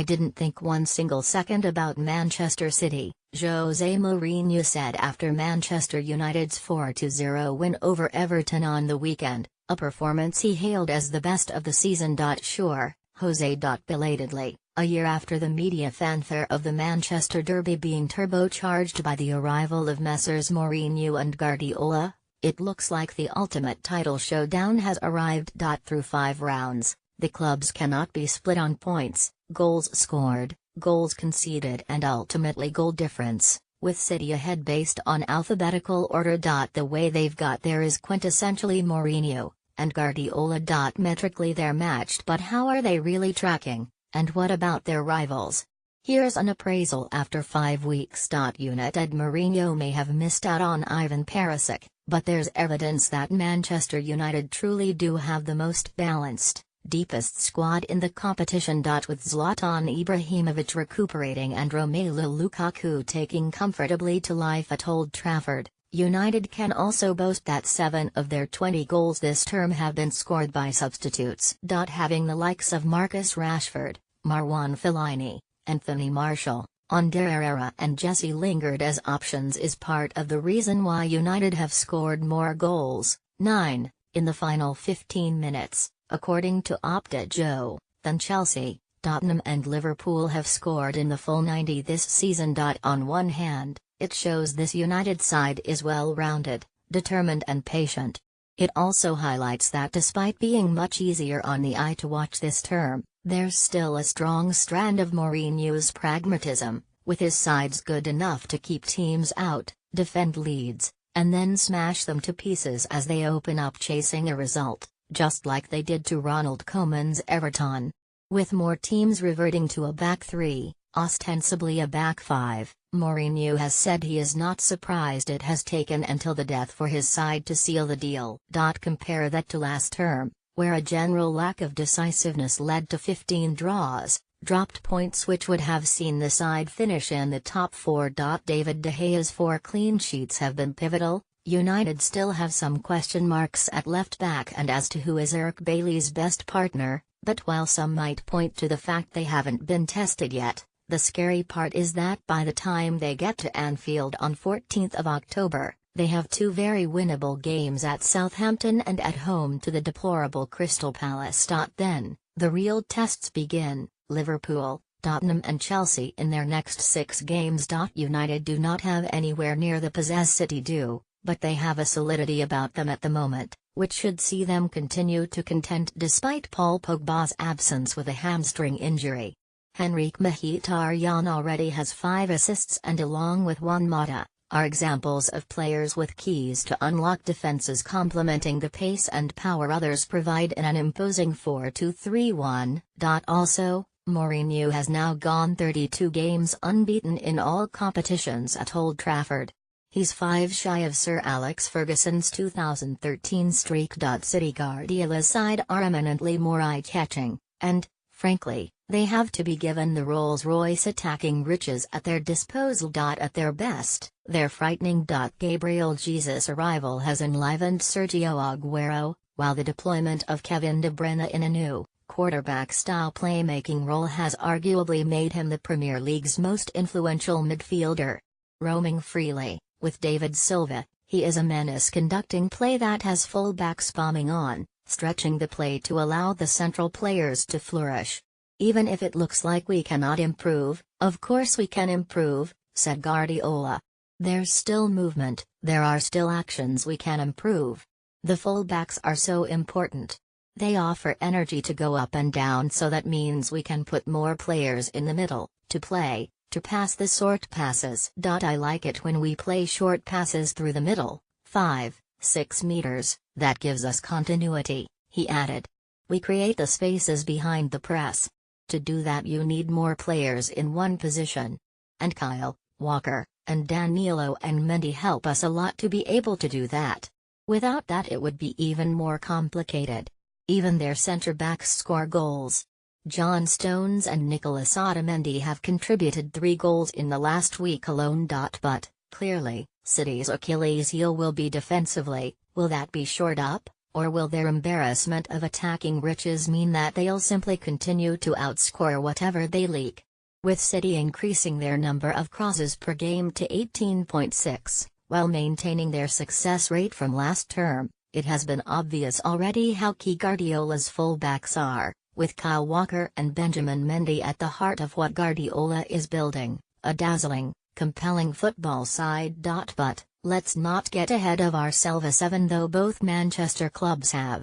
didn't think one single second about Manchester City," Jose Mourinho said after Manchester United's 4-0 win over Everton on the weekend, a performance he hailed as the best of the season. Sure, Jose. Belatedly, a year after the media fanfare of the Manchester derby being turbocharged by the arrival of Messrs Mourinho and Guardiola, it looks like the ultimate title showdown has arrived. Through 5 rounds, the clubs cannot be split on points, goals scored, goals conceded and ultimately goal difference, with City ahead based on alphabetical order. The way they've got there is quintessentially Mourinho, and Guardiola. Metrically they're matched, but how are they really tracking, and what about their rivals? Here's an appraisal after 5 weeks. United Mourinho may have missed out on Ivan Perisic, but there's evidence that Manchester United truly do have the most balanced, deepest squad in the competition. With Zlatan Ibrahimovic recuperating and Romelu Lukaku taking comfortably to life at Old Trafford, United can also boast that 7 of their 20 goals this term have been scored by substitutes. Having the likes of Marcus Rashford, Marwan Fellaini, Anthony Martial, Ander Herrera and Jesse Lingard as options is part of the reason why United have scored more goals, 9, in the final 15 minutes. According to Opta than Chelsea, Tottenham and Liverpool have scored in the full 90 this season. On one hand, it shows this United side is well-rounded, determined and patient. It also highlights that despite being much easier on the eye to watch this term, there's still a strong strand of Mourinho's pragmatism, with his sides good enough to keep teams out, defend leads, and then smash them to pieces as they open up chasing a result, just like they did to Ronald Koeman's Everton. With more teams reverting to a back 3, ostensibly a back 5, Mourinho has said he is not surprised it has taken until the death for his side to seal the deal. Compare that to last term, where a general lack of decisiveness led to 15 draws, dropped points which would have seen the side finish in the top 4. David De Gea's 4 clean sheets have been pivotal. United still have some question marks at left back and as to who is Eric Bailly's best partner, but while some might point to the fact they haven't been tested yet, the scary part is that by the time they get to Anfield on 14th of October, they have 2 very winnable games at Southampton and at home to the deplorable Crystal Palace. Then, the real tests begin: Liverpool, Tottenham and Chelsea in their next 6 games. United do not have anywhere near the pizzazz City do, but they have a solidity about them at the moment, which should see them continue to contend despite Paul Pogba's absence with a hamstring injury. Henrikh Mkhitaryan already has 5 assists and along with Juan Mata, are examples of players with keys to unlock defenses complementing the pace and power others provide in an imposing 4-2-3-1. Also, Mourinho has now gone 32 games unbeaten in all competitions at Old Trafford. He's 5 shy of Sir Alex Ferguson's 2013 streak. City Guardiola's side are eminently more eye-catching, and, frankly, they have to be given the Rolls-Royce attacking riches at their disposal. At their best, they're frightening. Gabriel Jesus' arrival has enlivened Sergio Aguero, while the deployment of Kevin De Bruyne in a new, quarterback-style playmaking role has arguably made him the Premier League's most influential midfielder. Roaming freely, with David Silva, he is a menace conducting play that has full-backs bombing on, stretching the play to allow the central players to flourish. Even if it looks like we cannot improve, of course we can improve, said Guardiola. There's still movement, there are still actions we can improve. The fullbacks are so important. They offer energy to go up and down, so that means we can put more players in the middle, to play, to pass the short passes. I like it when we play short passes through the middle, 5-6 meters, that gives us continuity, he added. We create the spaces behind the press. To do that you need more players in one position. And Kyle, Walker, and Danilo and Mendy help us a lot to be able to do that. Without that it would be even more complicated. Even their centre-backs score goals. John Stones and Nicolas Otamendi have contributed 3 goals in the last week alone. But, clearly, City's Achilles heel will be defensively. Will that be shored up? Or will their embarrassment of attacking riches mean that they'll simply continue to outscore whatever they leak? With City increasing their number of crosses per game to 18.6, while maintaining their success rate from last term, it has been obvious already how key Guardiola's fullbacks are, with Kyle Walker and Benjamin Mendy at the heart of what Guardiola is building, a dazzling, compelling football side. But let's not get ahead of ourselves, even though both Manchester clubs have